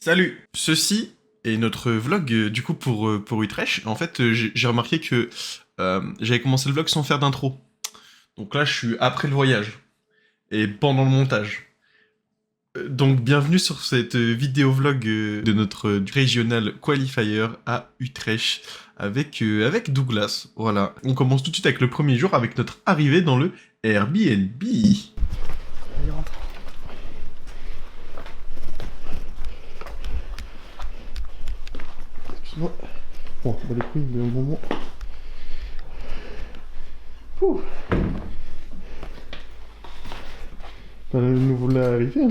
Salut! Ceci est notre vlog du coup pour Utrecht. En fait, j'ai remarqué que j'avais commencé le vlog sans faire d'intro. Donc là, je suis après le voyage et pendant le montage. Donc bienvenue sur cette vidéo vlog de notre régional qualifier à Utrecht avec Douglas. Voilà. On commence tout de suite avec le premier jour avec notre arrivée dans le Airbnb. Allez, rentre. Excuse-moi. Bon, bah les couilles, mais un moment. Ouh. Bah, le nouveau là arrivé, hein.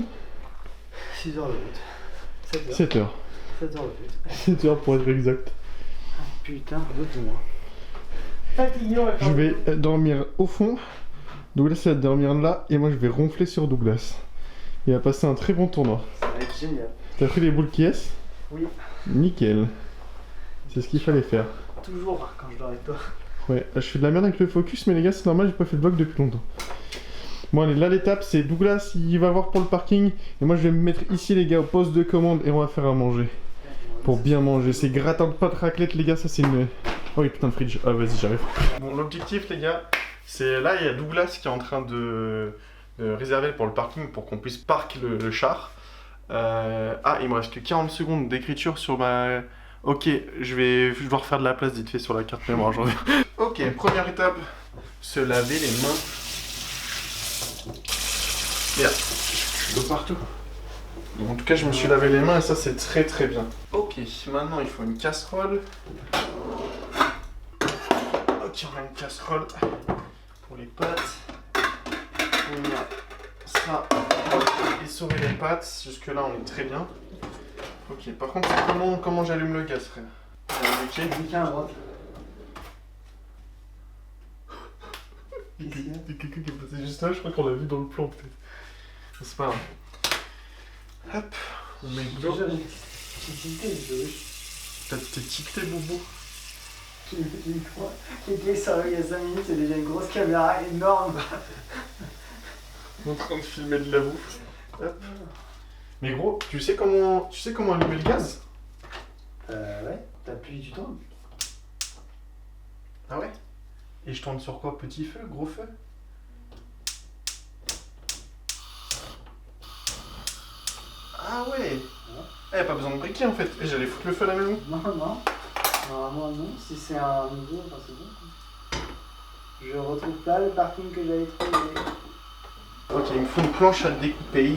6h de route. 7h. 7h. 7h de route. 7h pour être exact. Putain, doute-moi. Fatiguant, Je vais dormir au fond. Douglas va dormir là et moi je vais ronfler sur Douglas. Il a passé un très bon tournoi. Ça va être génial. T'as pris les boules qui est? Oui. Nickel. C'est ce qu'il fallait faire. Toujours quand je dors avec toi. Ouais, je fais de la merde avec le focus, mais les gars, c'est normal, j'ai pas fait de vlog depuis longtemps. Bon, allez, là, l'étape, c'est Douglas, il va voir pour le parking. Et moi, je vais me mettre ici, les gars, au poste de commande et on va faire à manger. Pour bien manger. C'est gratin de pâte raclette, les gars, ça, c'est une. Oh oui, putain de fridge. Ah, vas-y, j'arrive. Bon, l'objectif, les gars, c'est là, il y a Douglas qui est en train de réserver pour le parking pour qu'on puisse parquer le char. Ah, il me reste que 40 secondes d'écriture sur ma. Ok, je dois refaire de la place vite fait sur la carte mémoire, j'en reviens. Ok, première étape, se laver les mains. Merde, je suis de partout. Bon, en tout cas, je me suis lavé les mains et ça, c'est très très bien. Ok, maintenant, il faut une casserole. Ok, on a une casserole pour les pâtes. On a ça, essorer les pâtes. Jusque-là, on est très bien. Ok, par contre, comment j'allume le gaz, frère? Ok. Quelqu'un à droite. Il y a quelqu'un qui est passé juste là, je crois qu'on l'a vu dans le plan, peut-être. C'est pas grave. Hop, on met de l'eau. T'as ticté, Boubou? Une fois, quelqu'un est arrivé il y a 5 minutes, c'est déjà une grosse caméra énorme. En train de filmer de la bouffe. Hop. Mais gros, tu sais comment allumer le gaz? Ouais, t'appuies, tu tournes. Ah ouais? Et je tourne sur quoi? Petit feu? Gros feu? Ah ouais! Eh, pas besoin de briquet en fait. Et j'allais foutre le feu à la maison. Non, non. Normalement, non. Si c'est un nouveau, enfin, c'est bon. Je retrouve pas le parking que j'avais trouvé. Ok, il me faut une planche à découper.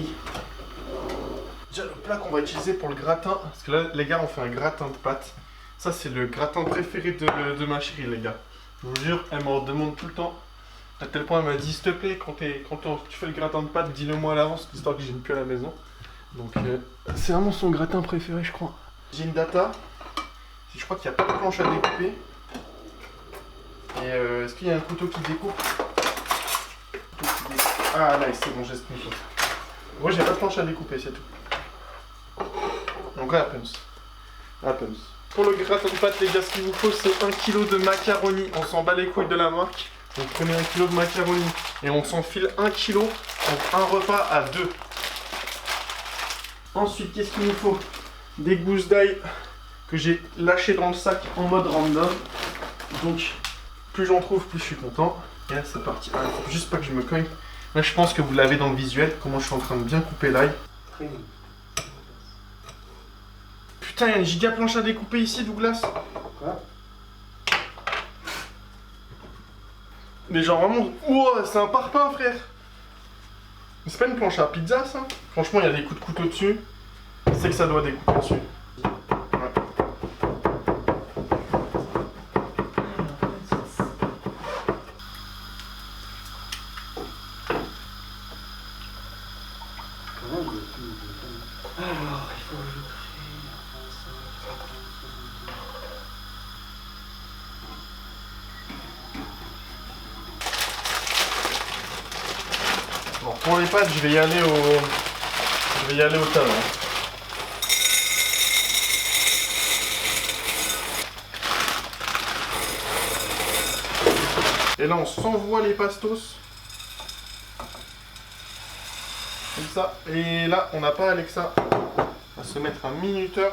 Déjà, le plat qu'on va utiliser pour le gratin, parce que là, les gars, on fait un gratin de pâtes. Ça, c'est le gratin préféré de ma chérie, les gars. Je vous jure, elle m'en demande tout le temps. À tel point, elle m'a dit, s'il te plaît, quand tu fais le gratin de pâtes, dis-le moi à l'avance, histoire que j'ai une plus à la maison. Donc, c'est vraiment son gratin préféré, je crois. J'ai une data. Je crois qu'il n'y a pas de planche à découper. Et est-ce qu'il y a un couteau qui découpe? Ah là, c'est bon, j'ai ce qu'il faut. Moi, j'ai pas de planche à découper, c'est tout. Donc, happens. Pour le gratin de pâtes, les gars, ce qu'il vous faut, c'est 1 kg de macaroni. On s'en bat les couilles de la marque. Donc, prenez 1 kg de macaroni et on s'enfile 1 kg. Donc, un repas à 2. Ensuite, qu'est-ce qu'il nous faut? Des gousses d'ail que j'ai lâchées dans le sac en mode random. Donc, plus j'en trouve, plus je suis content. Et là, c'est parti. Ah, il faut juste pas que je me cogne. Là, je pense que vous l'avez dans le visuel, comment je suis en train de bien couper l'ail. Très bien. Putain, il y a une giga planche à découper ici, Douglas. Quoi? Mais genre vraiment, ouah, c'est un parpaing, frère. Mais c'est pas une planche à pizza, ça? Franchement, il y a des coups de couteau dessus. C'est que ça doit découper dessus. Alors, il faut que je crée. Bon, pour les pâtes, je vais y aller au talent. Et là, on s'envoie les pastos. Comme ça. Et là, on n'a pas Alexa. se mettre un minuteur.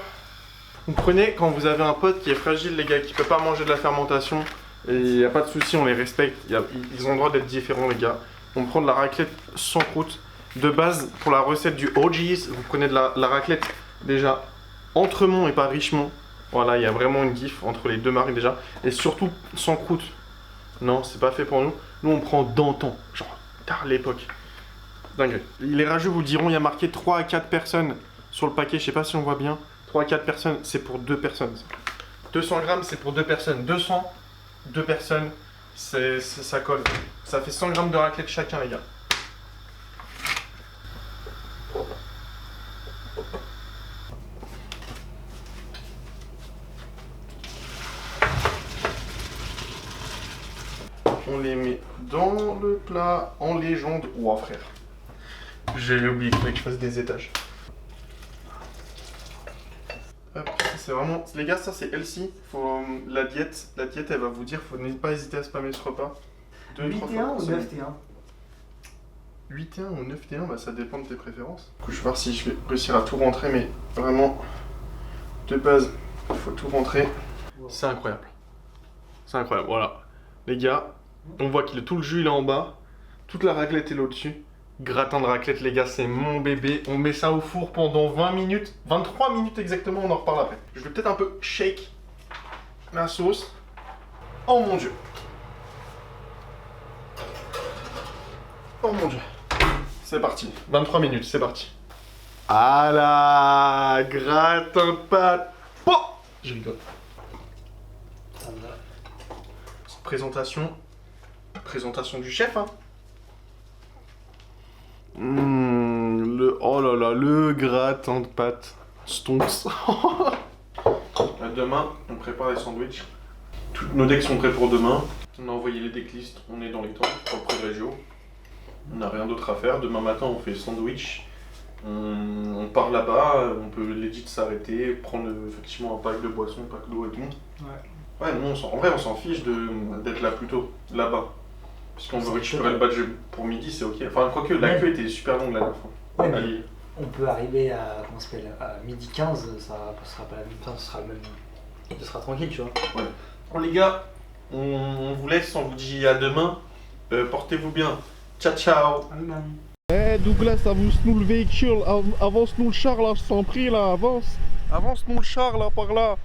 Vous prenez quand vous avez un pote qui est fragile, les gars, qui peut pas manger de la fermentation, et il n'y a pas de souci, on les respecte. Ils ont le droit d'être différents, les gars. On prend de la raclette sans croûte. De base, pour la recette du OG's, vous prenez de la raclette déjà Entremont et pas Richemont. Voilà, il y a vraiment une diff entre les deux marques déjà. Et surtout sans croûte. Non, c'est pas fait pour nous. Nous, on prend Danton, genre tard l'époque. Dingue. Les rageux vous diront, il y a marqué 3 à 4 personnes sur le paquet. Je sais pas si on voit bien. 3 à 4 personnes, c'est pour 2 personnes. 200 grammes, c'est pour 2 personnes. 200, 2 personnes, ça colle. Ça fait 100 grammes de raclette chacun, les gars. On les met dans le plat en légende. Ouah, frère. J'ai oublié qu'il fallait que je fasse des étages. Hop, c'est vraiment... Les gars, ça c'est healthy. Faut... La diète, elle va vous dire, faut pas hésiter à spammer ce repas. 8 T1 ou 9 T1 8 T1 ou 9 T1, bah ça dépend de tes préférences. Du coup, je vais voir si je vais réussir à tout rentrer, mais vraiment, de base, il faut tout rentrer. C'est incroyable. C'est incroyable, voilà. Les gars, on voit que tout le jus il est en bas, toute la raclette est là au-dessus. Gratin de raclette, les gars, c'est mon bébé. On met ça au four pendant 20 minutes, 23 minutes exactement, on en reparle après. Je vais peut-être un peu shake la sauce. Oh mon dieu. Oh mon dieu. C'est parti. 23 minutes, c'est parti. Ah là, gratin de pâte. Oh, je rigole. Petite présentation. Présentation du chef, hein. Oh là là, le gratin de pâte. Stonks. Demain, on prépare les sandwichs. Toutes nos decks sont prêts pour demain. On a envoyé les decklists, on est dans les temps pour le pré-régio. On n'a rien d'autre à faire. Demain matin, on fait sandwich. On part là-bas, on peut legit s'arrêter, prendre effectivement un pack de boissons, un pack d'eau et tout. Ouais, non, en vrai, on s'en fiche d'être là plus tôt, là-bas. Parce qu'on veut récupérer le badge pour midi, c'est ok. Enfin, quoique, la queue était super longue la dernière fois. Ouais, mais on peut arriver à, comment ça s'appelle, à midi 15, ça sera pas la même temps, ce sera tranquille, tu vois. Ouais. Bon les gars, on vous laisse, on vous dit à demain. Portez-vous bien. Ciao, ciao. Eh Douglas, avance-nous le véhicule, avance-nous le char là, je t'en prie là, avance. Avance-nous le char là, par là.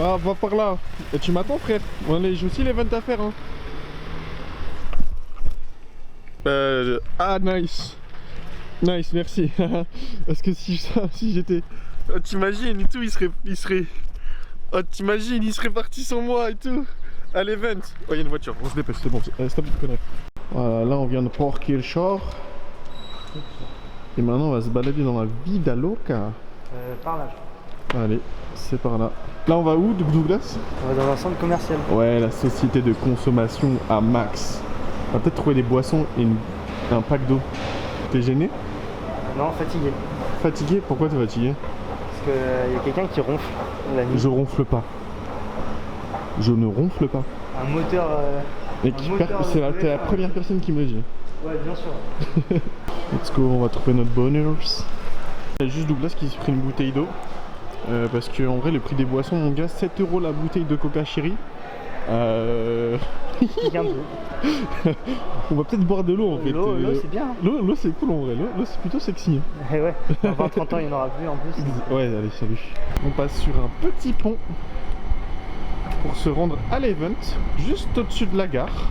Ah, va par là. Et tu m'attends frère, j'ai aussi l'event à faire hein. Ah nice. Nice, merci. Parce que si j'étais... T'imagines et tout, il serait... Oh, t'imagines, il serait parti sans moi et tout. À l'event. Oh, il y a une voiture, on se dépêche, c'est bon. Stop de conneries. Voilà, là on vient de parquer le char. Et maintenant on va se balader dans la vida loca. Par là, je crois. Allez, c'est par là. Là on va où, Douglas? On va dans un centre commercial. Ouais, la société de consommation à max. On va peut-être trouver des boissons et un pack d'eau. T'es gêné? Non, fatigué. Fatigué? Pourquoi t'es fatigué? Parce qu'il y a quelqu'un qui ronfle la nuit. Je ronfle pas. Je ne ronfle pas. Un moteur... c'est la première personne qui me le dit. Ouais, bien sûr. Let's go, on va trouver notre bonheurs. Il y a juste Douglas qui s'est pris une bouteille d'eau. Parce que en vrai, le prix des boissons, mon gars, 7 € la bouteille de Coca Cherry. On va peut-être boire de l'eau en fait. L'eau c'est bien. L'eau c'est cool en vrai, l'eau c'est plutôt sexy. Et ouais, dans 20-30 ans il n'y en aura plus en plus. Ouais, allez, salut. On passe sur un petit pont pour se rendre à l'event, juste au-dessus de la gare.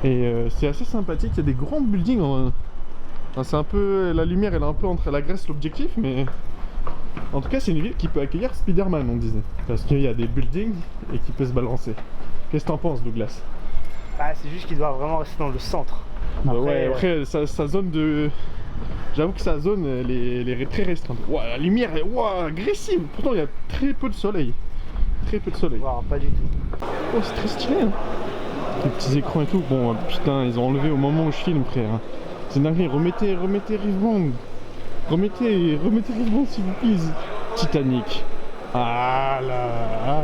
Et c'est assez sympathique, il y a des grands buildings. Enfin, c'est un peu... La lumière elle est un peu entre la Grèce et l'objectif, mais... En tout cas, c'est une ville qui peut accueillir Spider-Man, on disait. Parce qu'il y a des buildings et qui peut se balancer. Qu'est-ce que t'en penses, Douglas? Bah, c'est juste qu'il doit vraiment rester dans le centre. Après, ouais, après sa zone de... J'avoue que sa zone, elle est très restreinte. Ouah, la lumière est agressive. Pourtant, il y a très peu de soleil. Très peu de soleil. Wow, pas du tout. Oh, c'est très stylé, hein. Les petits écrans et tout. Bon, putain, ils ont enlevé au moment où je filme, frère. C'est dingue. Remettez Riverbond. Remettez Riverbond, s'il vous plaît. Titanic. Ah là,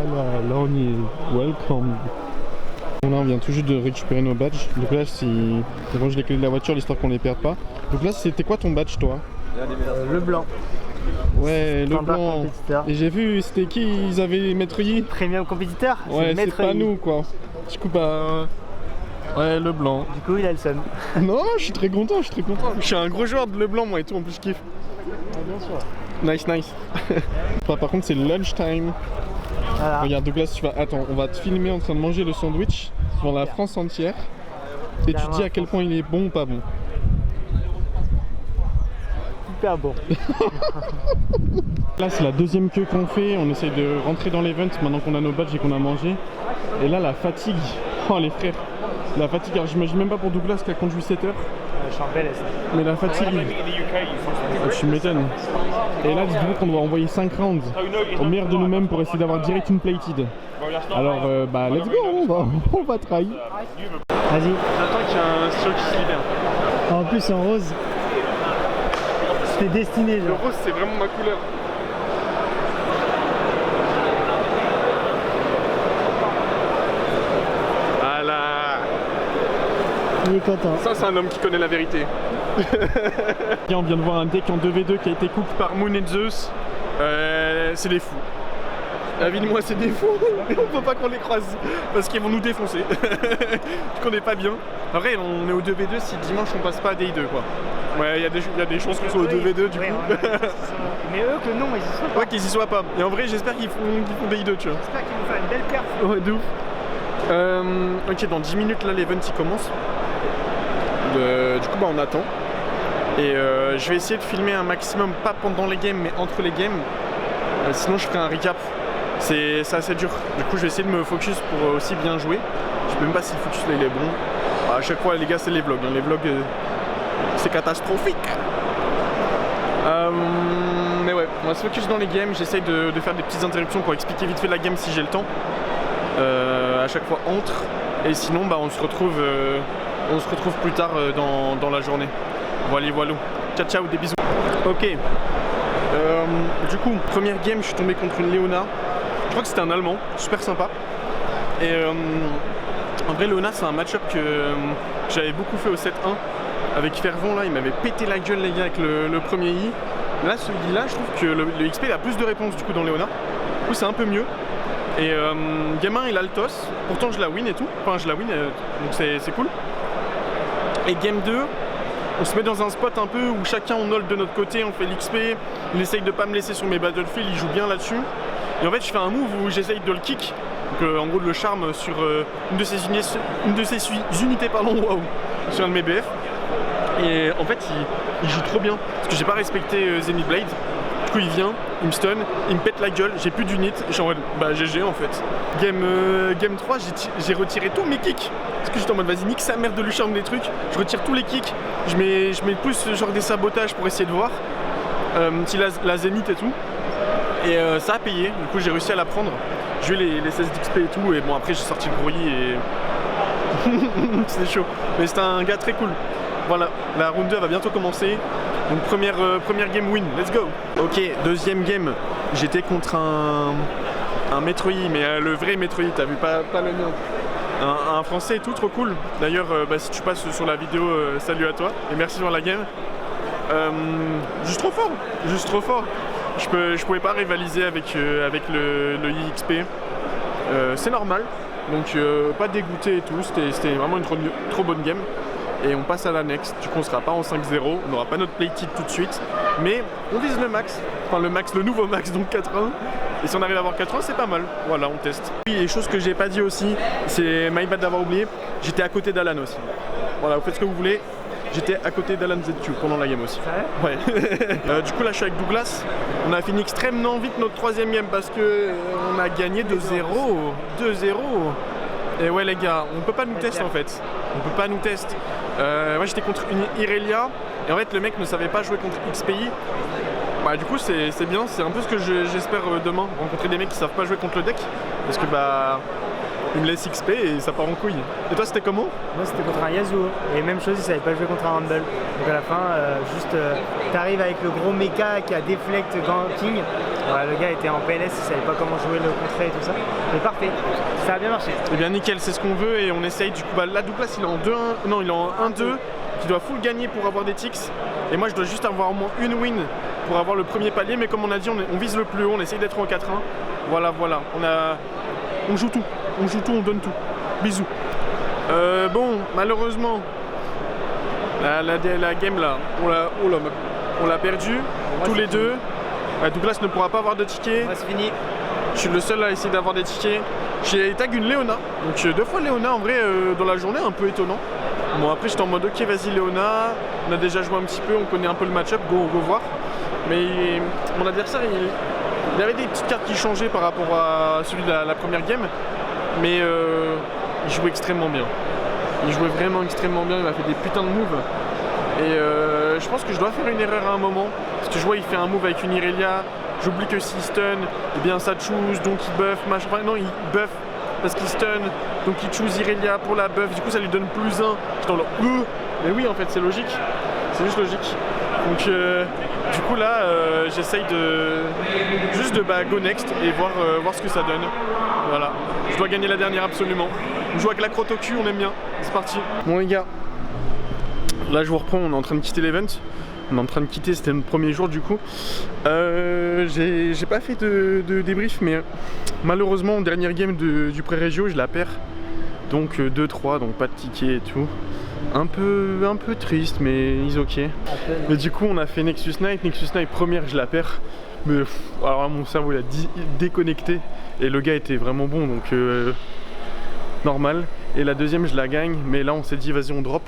on y est. Welcome. Bon, là, on vient tout juste de récupérer nos badges. Donc là, il range les clés de la voiture, l'histoire qu'on les perde pas. Donc là, c'était quoi ton badge, toi? Le blanc. Ouais, le Standard blanc. compétiteur. Et j'ai vu, c'était qui ils avaient Maître Yi? Premium compétiteur. Ouais, c'est Maître pas Yi. nous quoi. Du coup, bah. Ouais, le blanc. Du coup, il a le seum. Non, je suis très content, je suis très content. Je suis un gros joueur de le blanc, moi et tout, en plus, je kiffe. Bien sûr. Nice, nice. Par contre, c'est lunch time. Voilà. Regarde, Douglas, tu vas. Attends, on va te filmer en train de manger le sandwich devant la France entière. Et tu dis à quel point il est bon ou pas bon. Super bon. Là, c'est la deuxième queue qu'on fait. On essaye de rentrer dans l'event maintenant qu'on a nos badges et qu'on a mangé. Et là, la fatigue. Oh, les frères. La fatigue. Alors, j'imagine même pas pour Douglas qui a conduit 7 heures. Je suis en PLS. Mais la fatigue. Tu m'étonnes. Et là, dis-vous qu'on doit envoyer 5 rounds au meilleur de nous-mêmes pour essayer d'avoir direct une plated. Alors, bah, let's go. On va try. Vas-y. J'attends qu'il y ait un stylo qui se libère. En plus, en rose. C'était destiné, Le genre. rose, c'est vraiment ma couleur. Voilà. Il est content. Ça, c'est un homme qui connaît la vérité. On vient de voir un deck en 2v2 qui a été cook par Moon et Zeus. C'est des fous. La vie de moi, c'est des fous. On peut pas qu'on les croise parce qu'ils vont nous défoncer. Qu'on est pas bien. Après, on est au 2v2 si dimanche on passe pas à DI2 quoi. Ouais, il y a des chances qu'on soit au 2v2 du coup. Mais eux, que non, ils y soient pas. Ouais, qu'ils y soient pas. Et en vrai, j'espère qu'ils font DI2, tu vois. J'espère qu'ils vont faire une belle perf. Ouais, de ouf. Ok, dans 10 minutes, là, l'event il commence. Du coup, bah, on attend. Et je vais essayer de filmer un maximum, pas pendant les games, mais entre les games. Sinon, je ferai un recap. C'est assez dur. Du coup, je vais essayer de me focus pour aussi bien jouer. Je sais même pas si le focus là il est bon. Bah, à chaque fois, les gars, c'est les vlogs. Hein. Les vlogs, c'est catastrophique. Mais ouais, on va se focus dans les games. J'essaye de faire des petites interruptions pour expliquer vite fait la game si j'ai le temps. À chaque fois entre. Et sinon, bah, on se retrouve plus tard dans la journée. Voilà, voilà. Ciao, ciao, des bisous. Ok. Du coup, première game, je suis tombé contre une Léona. Je crois que c'était un Allemand, super sympa. Et en vrai, Léona, c'est un match-up que j'avais beaucoup fait au 7-1 avec Fervent. Là, il m'avait pété la gueule, les gars, avec le premier I. Là, celui-là, je trouve que le XP il a plus de réponses du coup dans Léona. Du coup, c'est un peu mieux. Et game 1, il a le toss. Pourtant, je la win et tout. Enfin, je la win, donc c'est cool. Et game 2, on se met dans un spot un peu où chacun on hold de notre côté, on fait l'XP, il essaye de pas me laisser sur mes battlefields, il joue bien là-dessus. Et en fait je fais un move où j'essaye de le kick, donc en gros de le charme sur une de ses unités, waouh, sur un de mes BF. Et en fait il joue trop bien, parce que j'ai pas respecté Zenith Blade. Du coup il vient, il me stun, il me pète la gueule, j'ai plus d'unit, je suis en mode bah GG en fait. Game 3 j'ai retiré tous mes kicks. Parce que j'étais en mode vas-y nique sa mère de lui charme des trucs. Je retire tous les kicks, je mets plus genre des sabotages pour essayer de voir. Petit la Zenith et tout. Et ça a payé, du coup j'ai réussi à la prendre. J'ai eu les 16 d'XP et tout, et bon après j'ai sorti le brouillis et... c'était chaud. Mais c'était un gars très cool. Voilà, la round 2 va bientôt commencer. Donc première game win, let's go. Ok, deuxième game, j'étais contre un Maître Yi, mais le vrai Maître Yi, t'as vu, pas le mien. Un français et tout, trop cool. D'ailleurs, si tu passes sur la vidéo, salut à toi et merci pour la game. Juste trop fort. Je pouvais pas rivaliser avec le IXP. C'est normal, donc pas dégoûté et tout. C'était vraiment une trop bonne game. Et on passe à la next. Du coup, on sera pas en 5-0, on n'aura pas notre playtid tout de suite, mais on vise le max. Enfin, le nouveau max, donc 4-1. Et si on arrive à avoir 4-1, c'est pas mal. Voilà, on teste. Et chose que j'ai pas dit aussi, c'est my bad d'avoir oublié, j'étais à côté d'Alan aussi. Voilà, vous faites ce que vous voulez. J'étais à côté d'Alan ZQ pendant la game aussi. Ouais. Du coup, là, je suis avec Douglas. On a fini extrêmement vite notre troisième game parce que on a gagné 2-0. 2-0. Et ouais, les gars, on peut pas nous tester en fait. On peut pas nous tester. Moi, j'étais contre une Irelia. Et en fait, le mec ne savait pas jouer contre XPI. Bah, du coup, c'est bien. C'est un peu ce que j'espère demain. Rencontrer des mecs qui savent pas jouer contre le deck. Parce que bah. Il me laisse XP et ça part en couille. Et toi c'était comment? Moi c'était contre un Yasuo. Et même chose, il savait pas jouer contre un Rumble. Donc à la fin, t'arrives avec le gros mecha qui a deflect ganking. Le gars était en PLS, il savait pas comment jouer le contrat et tout ça. Mais parfait, ça a bien marché. Et bien nickel, c'est ce qu'on veut et on essaye. Du coup, bah, là Douglas il est en 2-1. Non, il est en 1-2. tu dois full gagner pour avoir des ticks. Et moi je dois juste avoir au moins une win pour avoir le premier palier. Mais comme on a dit, on vise le plus haut, on essaye d'être en 4-1. Voilà, on joue tout, on donne tout. Bisous. Bon, malheureusement, la game là, on l'a perdu, tous les deux. Douglas ne pourra pas avoir de tickets. Ouais, c'est fini. Je suis le seul à essayer d'avoir des tickets. J'ai tag une Léona, donc 2 fois Léona en vrai dans la journée, un peu étonnant. Bon après j'étais en mode ok vas-y Léona, on a déjà joué un petit peu, on connaît un peu le match-up, go voir. Mais mon adversaire il avait des petites cartes qui changeaient par rapport à celui de la première game. Mais il jouait extrêmement bien. Il jouait vraiment extrêmement bien, il m'a fait des putains de moves. Et je pense que je dois faire une erreur à un moment. Parce que je vois il fait un move avec une Irelia. J'oublie que s'il stun, eh bien ça choose, donc il buff, machin. Enfin, non, il buff parce qu'il stun, donc il choose Irelia pour la buff. Du coup, ça lui donne +1. J'étais dans le mais oui, en fait, c'est logique. C'est juste logique. Donc, du coup, là, j'essaye juste de go next et voir ce que ça donne. Voilà. Je dois gagner la dernière absolument. On joue avec la crotte au cul, on aime bien. C'est parti. Bon, les gars, là, je vous reprends. On est en train de quitter l'event. On est en train de quitter, c'était le premier jour du coup. J'ai pas fait de débrief, mais malheureusement en dernière game du pré-régio je la perds. Donc 2-3, donc pas de ticket et tout. Un peu triste, mais is ok. Mais du coup on a fait Nexus Knight première je la perds. Mais alors là, mon cerveau il a déconnecté et le gars était vraiment bon donc normal. Et la deuxième je la gagne, mais là on s'est dit vas-y on drop.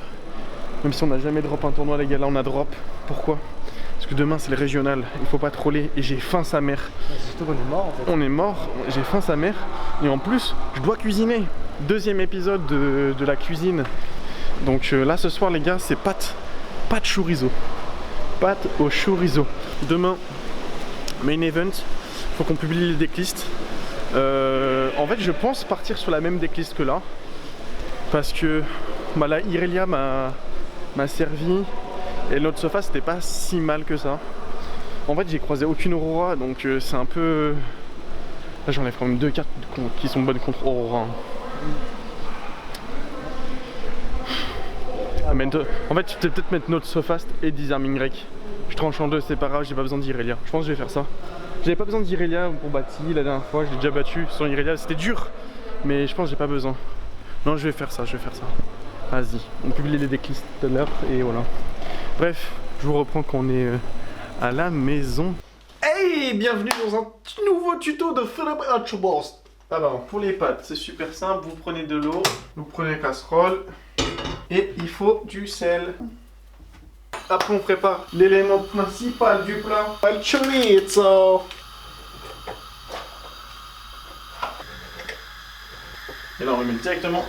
Même si on n'a jamais drop un tournoi les gars, là on a drop. Pourquoi? Parce que demain c'est le régional, il faut pas troller et j'ai faim sa mère. Surtout qu'on est mort en fait. On est mort, j'ai faim sa mère et en plus je dois cuisiner. Deuxième épisode de la cuisine. Donc là ce soir les gars c'est pâte chorizo. Pâte au chorizo. Demain, main event, faut qu'on publie les decklists. En fait je pense partir sur la même decklist que là. Parce que là Irelia m'a servi et l'autre sofa c'était pas si mal que ça. En fait j'ai croisé aucune Aurora donc c'est un peu... Là j'enlève quand même 2 cartes qui sont bonnes contre Aurora. En fait je vais peut-être mettre notre Sofast et Disarming Rake. Je tranche en 2, c'est pas grave, j'ai pas besoin d'Irelia. Je pense que je vais faire ça. J'avais pas besoin d'Irelia pour Bati la dernière fois, je l'ai déjà battu sans Irelia, c'était dur. Mais je pense que j'ai pas besoin. Non je vais faire ça, Vas-y, on publie les decklists tout à l'heure et voilà. Bref, je vous reprends quand on est à la maison. Hey, bienvenue dans un nouveau tuto de Philippe Archibald. Alors, pour les pâtes, c'est super simple. Vous prenez de l'eau, vous prenez une casserole et il faut du sel. Après, on prépare l'élément principal du plat, le chorizo. Et là, on le met directement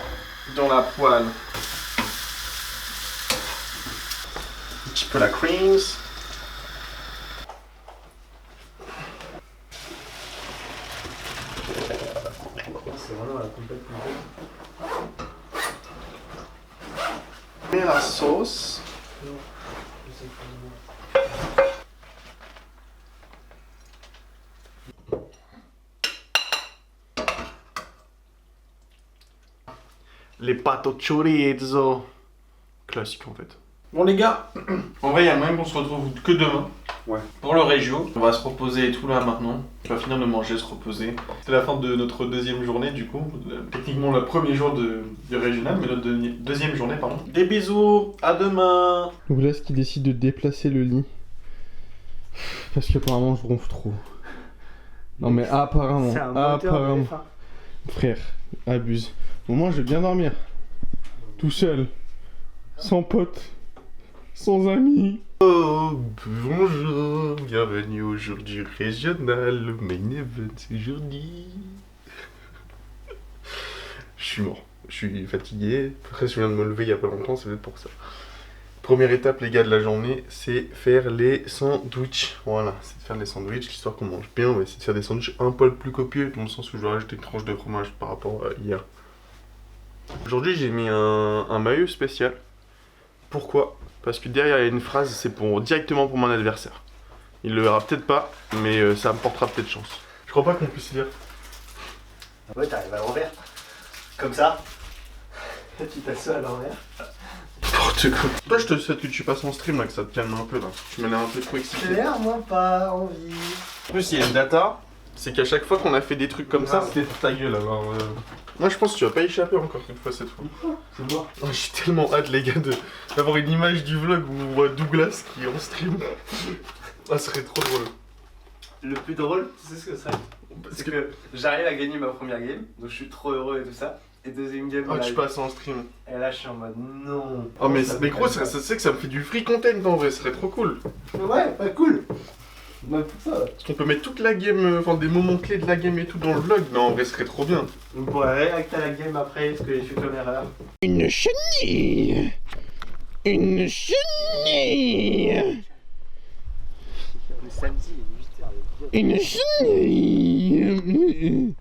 dans la poêle. Un petit peu la creams. C'est vraiment la complète. Et la sauce. Les pâtes au chorizo. Classique en fait. Bon les gars, en vrai il y a même qu'on se retrouve que demain. Ouais. Pour le régio, on va se reposer et tout là maintenant. On va finir de manger, se reposer. C'est la fin de notre deuxième journée du coup. Techniquement le premier jour du régional, mais notre deuxième journée pardon. Des bisous, à demain. Douglas qui décide de déplacer le lit. Parce qu'apparemment je ronfle trop. Non mais apparemment, frère, abuse. Au moins je vais bien dormir. Tout seul. Sans potes. Sans amis. Oh, bonjour. Bienvenue au jour du régional. Le main event aujourd'hui. Je suis mort. Je suis fatigué. Après je viens de me lever il y a pas longtemps, c'est peut-être pour ça. Première étape les gars de la journée, c'est faire les sandwichs. Voilà, c'est de faire les sandwichs, l'histoire qu'on mange bien. On va essayer de faire des sandwichs un poil plus copieux, dans le sens où je vais rajouter une tranche de fromage par rapport à hier. Aujourd'hui j'ai mis un maillot spécial. Pourquoi? Parce que derrière il y a une phrase, c'est directement pour mon adversaire. Il le verra peut-être pas, mais ça me portera peut-être chance. Je crois pas qu'on puisse lire. Ah ouais, t'arrives à l'envers. Comme ça. Tu t'assois à l'envers. N'importe quoi. Toi, je te souhaite que tu passes en stream là, que ça te calme un peu là. Tu m'as l'air un peu trop excité. J'ai l'air, moi, pas envie. En plus, il y a une data, c'est qu'à chaque fois qu'on a fait des trucs comme ça, c'était pour ta gueule alors. Moi, je pense que tu vas pas échapper encore une fois cette fois. C'est bon. Oh, j'ai tellement hâte, les gars, d'avoir une image du vlog où on voit Douglas qui est en stream. Ça serait trop drôle. Le plus drôle, tu sais ce que c'est? C'est que j'arrive à gagner ma première game, donc je suis trop heureux et tout ça. Et deuxième game, Oh, tu passes en stream. Et là, je suis en mode non. Oh, mais gros, ça c'est que ça me fait du free content en vrai, ce serait trop cool. Ouais, pas cool. Même pour ça. Parce qu'on peut mettre toute la game, enfin des moments clés de la game et tout dans le vlog. Non, en vrai, ce serait trop bien. On pourrait réacter à la game après, parce que j'ai fait comme erreur. Une chenille. Une chenille. On est samedi, il est 8h. Une chenille.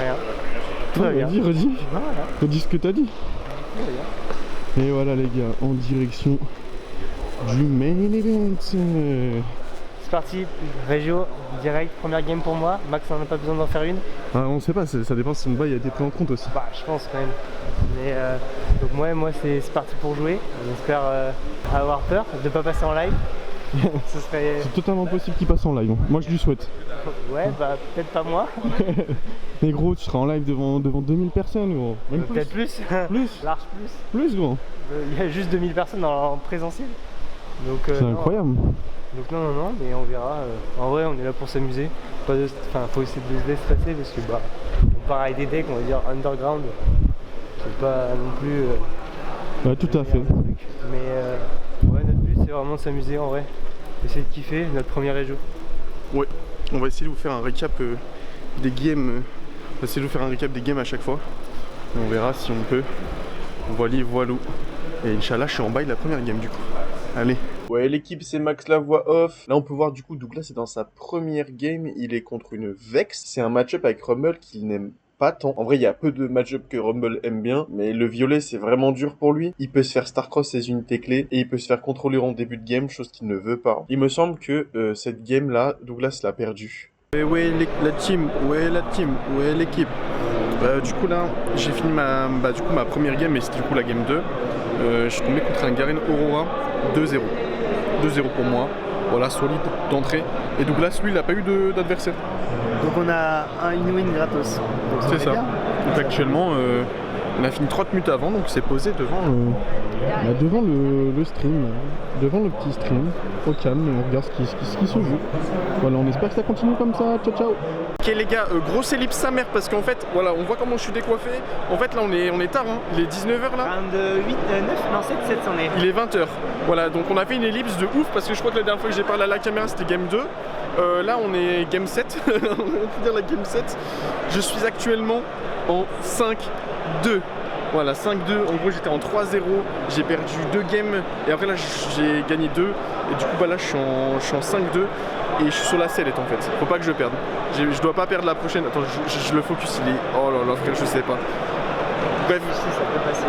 Rien. Vas-y, redis. Voilà. Redis ce que t'as dit. Et voilà, les gars, en direction du main event. C'est parti, Régio, direct, première game pour moi. Max n'en a pas besoin d'en faire une. Ah, on sait pas, ça dépend si son bail a été pris en compte aussi. Bah, je pense quand même. Mais donc, moi c'est parti pour jouer. J'espère avoir peur de pas passer en live. Ce serait. C'est totalement possible qu'il passe en live. Moi, je lui souhaite. Ouais, bah, peut-être pas moi. Mais gros, tu seras en live devant 2000 personnes, gros. Même plus. Peut-être plus. Plus. Large plus. Plus, gros. Il y a juste 2000 personnes en présentiel. Donc, C'est non. incroyable. Donc non, mais on verra. En vrai, on est là pour s'amuser. Faut essayer de se déstresser parce que bah, on part avec des decks, on va dire underground. C'est pas non plus. Ouais, tout à fait. Mais ouais, notre but c'est vraiment de s'amuser en vrai. Essayer de kiffer notre première région. Ouais, on va essayer de vous faire un récap des games. On va essayer de vous faire un récap des games à chaque fois. Et on verra si on peut. Voilou. Et Inch'Allah, je suis en bail de la première game du coup. Allez. Ouais, l'équipe, c'est Max la voix off. Là, on peut voir du coup Douglas est dans sa première game. Il est contre une Vex. C'est un match-up avec Rumble qu'il n'aime pas tant. En vrai, il y a peu de match-up que Rumble aime bien, mais le violet, c'est vraiment dur pour lui. Il peut se faire Starcross ses unités clés et il peut se faire contrôler en début de game, chose qu'il ne veut pas. Il me semble que cette game-là, Douglas l'a perdue. Ouais, la team, ouais, l'équipe. Du coup, là, j'ai fini ma première game, mais c'était du coup la game 2. Je suis tombé contre un Garen Aurora 2-0. 2-0 pour moi. Voilà, solide d'entrée. Et Douglas, lui, il n'a pas eu d'adversaire. Donc on a une win gratos. C'est ça. Donc actuellement, on a fini 30 minutes avant, donc c'est posé devant le stream, devant le petit stream, au calme, et on regarde ce qui se joue. Voilà, on espère que ça continue comme ça. Ciao, ciao. Ok les gars, grosse ellipse sa mère parce qu'en fait, voilà, on voit comment je suis décoiffé. En fait là on est tard, hein. Il est 19h là. Round 8, 9, non 7 on est. Il est 20h. Voilà, donc on a fait une ellipse de ouf parce que je crois que la dernière fois que j'ai parlé à la caméra c'était game 2. Là on est game 7, on peut dire la game 7. Je suis actuellement en 5-2. Voilà, 5-2, en gros j'étais en 3-0, j'ai perdu 2 games et après là j'ai gagné 2 et du coup bah là je suis en 5-2 et je suis sur la sellette en fait, faut pas que je perde. Je dois pas perdre la prochaine, attends je le focus, il est... Oh là là frère, je sais pas. Bref. Ici ça peut passer.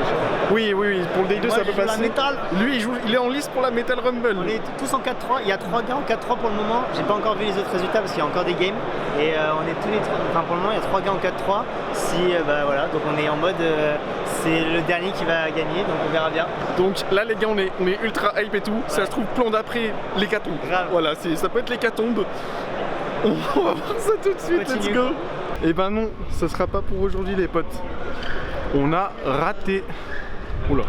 Oui, pour le Day2 ça peut passer. La métal. Lui il est en liste pour la Metal Rumble. On est tous en 4-3, il y a 3 gars en 4-3 pour le moment. J'ai pas encore vu les autres résultats parce qu'il y a encore des games. Et on est tous les 3, enfin pour le moment il y a 3 gars en 4-3. Si bah voilà, donc on est en mode c'est le dernier qui va gagner, donc on verra bien. Donc là les gars on est ultra hype et tout. Ça se trouve plan d'après l'hécatombe. Grave. Voilà, ça peut être l'hécatombe. On va voir ça tout de suite, Continue. let's go. Et ben non, ça sera pas pour aujourd'hui les potes. On a raté. Oula.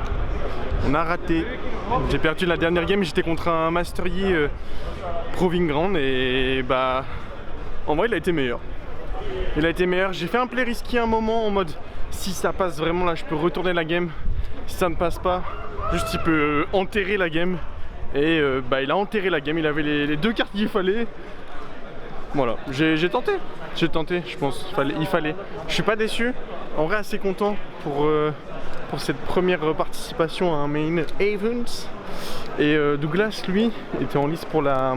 On a raté. J'ai perdu la dernière game, j'étais contre un Master Yi Proving Ground et bah en vrai il a été meilleur. J'ai fait un play risqué un moment en mode si ça passe vraiment là je peux retourner la game. Si ça ne passe pas, juste il peut enterrer la game. Et bah il a enterré la game, il avait les 2 cartes qu'il fallait. Voilà, j'ai tenté, je pense, il fallait. Je suis pas déçu, en vrai assez content pour cette première participation à un main event. Et Douglas lui était en lice pour la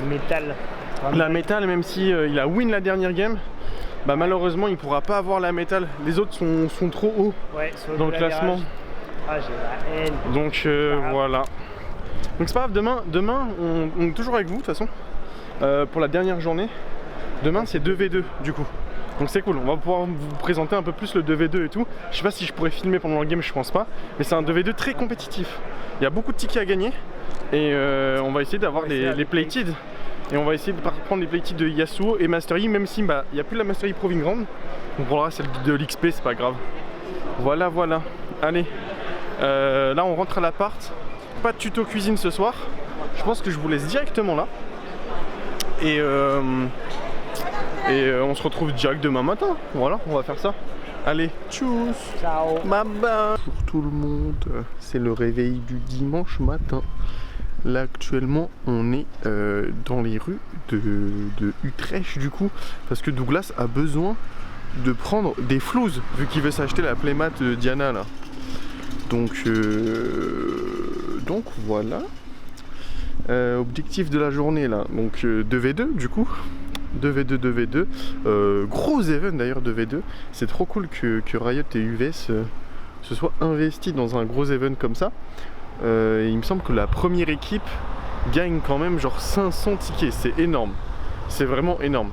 métal. La métal, même si il a win la dernière game. Bah malheureusement il pourra pas avoir la métal, les autres sont trop hauts dans le classement. Ah j'ai la haine. Donc voilà. Donc c'est pas grave, demain on est toujours avec vous de toute façon pour la dernière journée. Demain c'est 2v2 du coup. Donc c'est cool, on va pouvoir vous présenter un peu plus le 2v2 et tout. Je sais pas si je pourrais filmer pendant le game, je pense pas. Mais c'est un 2v2 très compétitif. Il y a beaucoup de tickets à gagner. Et on va essayer d'avoir les plated. Et on va essayer de prendre les plated de Yasuo et Master Yi, même si il n'y a plus la Master Yi Proving Ground. On prendra celle de l'XP, c'est pas grave. Voilà, voilà. Allez, là on rentre à l'appart. Pas de tuto cuisine ce soir. Je pense que je vous laisse directement là. Et on se retrouve direct demain matin. Voilà, on va faire ça. Allez, tchuss. Ciao. Bye bye. Pour tout le monde, c'est le réveil du dimanche matin. Là actuellement on est dans les rues de Utrecht du coup, parce que Douglas a besoin de prendre des flouses vu qu'il veut s'acheter la playmat Diana là. Donc voilà. Objectif de la journée là, donc 2v2 du coup. 2v2. Gros event d'ailleurs 2v2. C'est trop cool que Riot et UVS se soient investis dans un gros event comme ça. Il me semble que la première équipe gagne quand même genre 500 tickets, c'est énorme. C'est vraiment énorme.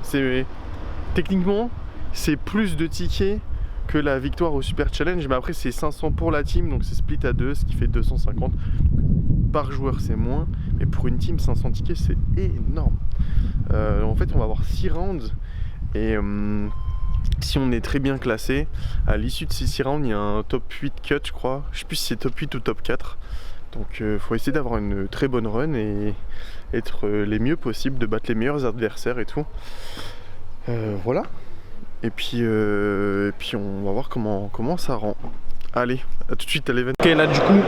Techniquement, c'est plus de tickets que la victoire au Super Challenge, mais après c'est 500 pour la team, donc c'est split à 2, ce qui fait 250. Par joueur c'est moins, mais pour une team 500 tickets c'est énorme. En fait on va avoir 6 rounds et si on est très bien classé, à l'issue de ces 6 rounds il y a un top 8 cut je crois, je sais plus si c'est top 8 ou top 4. Donc faut essayer d'avoir une très bonne run et être les mieux possible, de battre les meilleurs adversaires et tout. Voilà. Et puis on va voir comment ça rend. Allez, à tout de suite à l'event. Ok, là du coup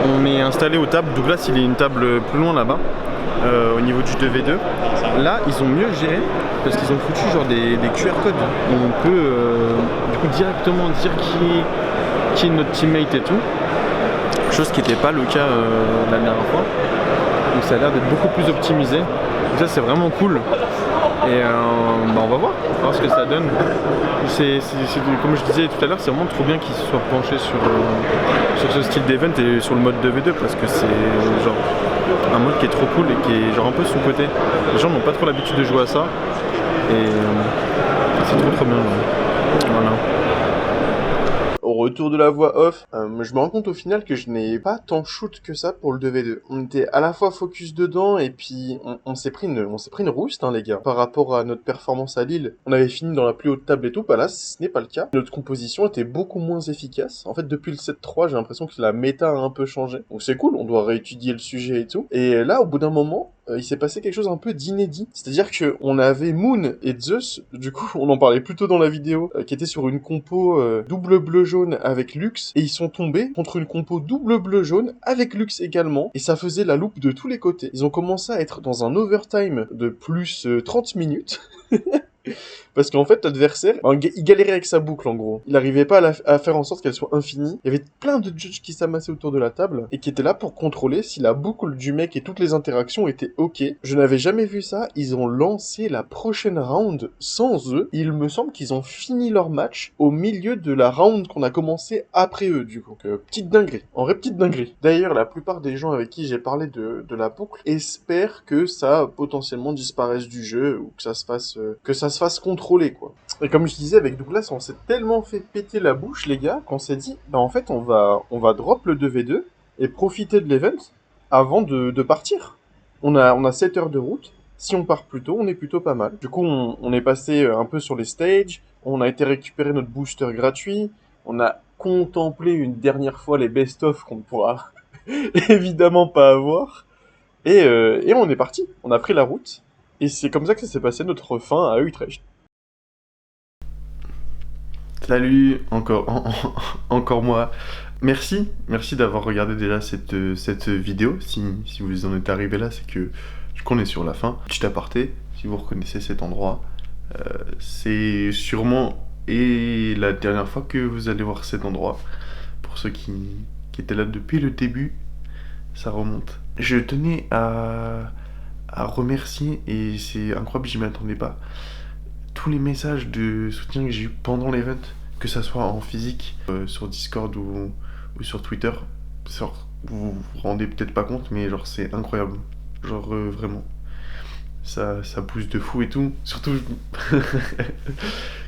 on est installé aux tables. Douglas il est une table plus loin là-bas, au niveau du 2v2. Là ils ont mieux géré parce qu'ils ont foutu genre des QR codes. On peut du coup directement dire qui est notre teammate et tout. Chose qui n'était pas le cas la dernière fois. Donc ça a l'air d'être beaucoup plus optimisé. Donc ça c'est vraiment cool. Et on va voir ce que ça donne. Comme je disais tout à l'heure, c'est vraiment trop bien qu'ils se soient penchés sur ce style d'event et sur le mode 2v2 parce que c'est genre un mode qui est trop cool et qui est genre un peu sous-côté. Les gens n'ont pas trop l'habitude de jouer à ça et c'est trop bien. Voilà. Au retour de la voix off, je me rends compte au final que je n'ai pas tant shoot que ça pour le 2v2. On était à la fois focus dedans et puis on s'est pris une rouste les gars. Par rapport à notre performance à Lille, on avait fini dans la plus haute table et tout, bah là ce n'est pas le cas. Notre composition était beaucoup moins efficace. En fait depuis le 7-3 j'ai l'impression que la méta a un peu changé. Donc c'est cool, on doit réétudier le sujet et tout. Et là au bout d'un moment, il s'est passé quelque chose un peu d'inédit. C'est-à-dire que on avait Moon et Zeus, du coup on en parlait plus tôt dans la vidéo, qui était sur une compo double bleu-jaune avec Lux, et ils sont tombés contre une compo double bleu-jaune avec Lux également, et ça faisait la loupe de tous les côtés. Ils ont commencé à être dans un overtime de plus 30 minutes. Parce qu'en fait, l'adversaire, il galérait avec sa boucle en gros. Il n'arrivait pas à faire en sorte qu'elle soit infinie. Il y avait plein de judges qui s'amassaient autour de la table et qui étaient là pour contrôler si la boucle du mec et toutes les interactions étaient ok. Je n'avais jamais vu ça. Ils ont lancé la prochaine round sans eux. Il me semble qu'ils ont fini leur match au milieu de la round qu'on a commencé après eux du coup. Donc, petite dinguerie. En vrai, petite dinguerie. D'ailleurs, la plupart des gens avec qui j'ai parlé de la boucle espèrent que ça potentiellement disparaisse du jeu ou que ça se fasse contrôler quoi. Et comme je disais avec Douglas, on s'est tellement fait péter la bouche les gars qu'on s'est dit bah en fait on va drop le 2v2 et profiter de l'event avant de partir. On a 7 heures de route. Si on part plus tôt, on est plutôt pas mal. Du coup, on est passé un peu sur les stages, on a été récupérer notre booster gratuit, on a contemplé une dernière fois les best-of qu'on ne pourra évidemment pas avoir. Et on est parti, on a pris la route. Et c'est comme ça que ça s'est passé notre fin à Utrecht. Salut, encore moi. Merci d'avoir regardé déjà cette vidéo. Si vous en êtes arrivé là, c'est que qu'on est sur la fin. Petit aparté, si vous reconnaissez cet endroit, c'est sûrement la dernière fois que vous allez voir cet endroit. Pour ceux qui étaient là depuis le début, ça remonte. Je tenais à remercier, et c'est incroyable, j'y m'attendais pas, tous les messages de soutien que j'ai eu pendant l'event, que ça soit en physique, sur Discord ou sur Twitter. Vous vous rendez peut-être pas compte, mais genre c'est incroyable. Genre vraiment. Ça pousse de fou et tout. Surtout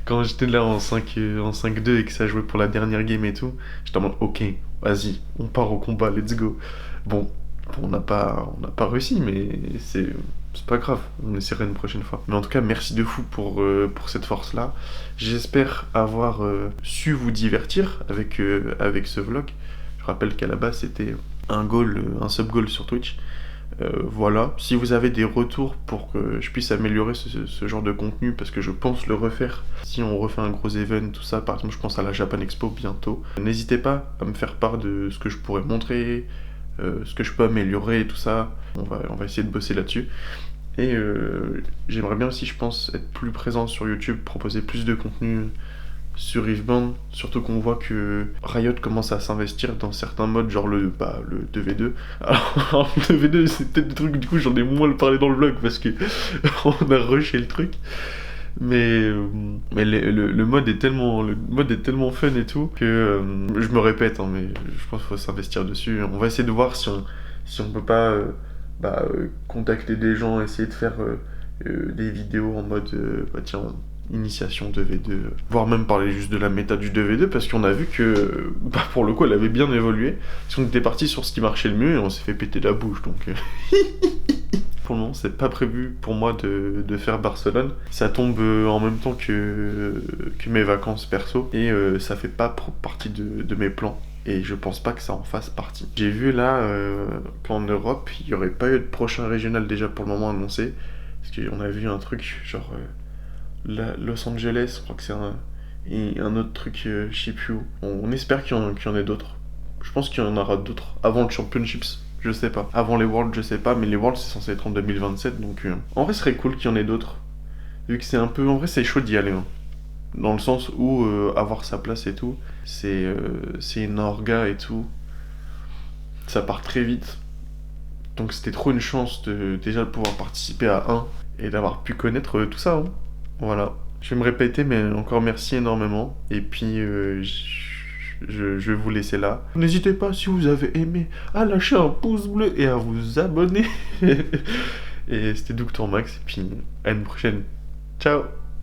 Quand j'étais là en 5-2 et que ça jouait pour la dernière game et tout, j'étais en mode ok, vas-y, on part au combat, let's go. Bon, on n'a pas réussi, mais c'est pas grave, on essaiera une prochaine fois. Mais en tout cas, merci de fou pour cette force-là. J'espère avoir su vous divertir avec ce vlog. Je rappelle qu'à la base, c'était un sub-goal sur Twitch. Voilà, si vous avez des retours pour que je puisse améliorer ce genre de contenu, parce que je pense le refaire si on refait un gros event, tout ça, par exemple je pense à la Japan Expo bientôt, n'hésitez pas à me faire part de ce que je pourrais montrer, ce que je peux améliorer et tout ça, on va essayer de bosser là-dessus. Et j'aimerais bien aussi, je pense, être plus présent sur YouTube, proposer plus de contenu sur Riftbound, surtout qu'on voit que Riot commence à s'investir dans certains modes, genre le 2v2. Alors, le 2v2, c'est peut-être des trucs, du coup, j'en ai moins parlé dans le vlog parce que on a rushé le truc. Mais le mode est tellement fun et tout que je me répète, hein, mais je pense qu'il faut s'investir dessus. On va essayer de voir si on peut pas contacter des gens, essayer de faire des vidéos en mode tiens, initiation 2v2, voire même parler juste de la méta du 2v2 parce qu'on a vu que pour le coup elle avait bien évolué, parce qu'on était parti sur ce qui marchait le mieux et on s'est fait péter la bouche, donc pour le moment c'est pas prévu pour moi de faire Barcelone, ça tombe en même temps que mes vacances perso et ça fait pas partie de mes plans. Et je pense pas que ça en fasse partie. J'ai vu là qu'en Europe, il y aurait pas eu de prochain régional déjà pour le moment annoncé. Parce qu'on a vu un truc genre Los Angeles, je crois que c'est un autre truc, je sais plus où. On espère qu'il y en ait d'autres. Je pense qu'il y en aura d'autres avant le Championships, je sais pas. Avant les Worlds, je sais pas, mais les Worlds c'est censé être en 2027, donc en vrai ce serait cool qu'il y en ait d'autres. Vu que c'est un peu, en vrai c'est chaud d'y aller. Hein. Dans le sens où avoir sa place et tout, c'est une orga et tout. Ça part très vite. Donc c'était trop une chance déjà de pouvoir participer à un et d'avoir pu connaître tout ça. Hein. Voilà. Je vais me répéter, mais encore merci énormément. Et puis je vais vous laisser là. N'hésitez pas, si vous avez aimé, à lâcher un pouce bleu et à vous abonner. Et c'était Dr Max, et puis à une prochaine. Ciao.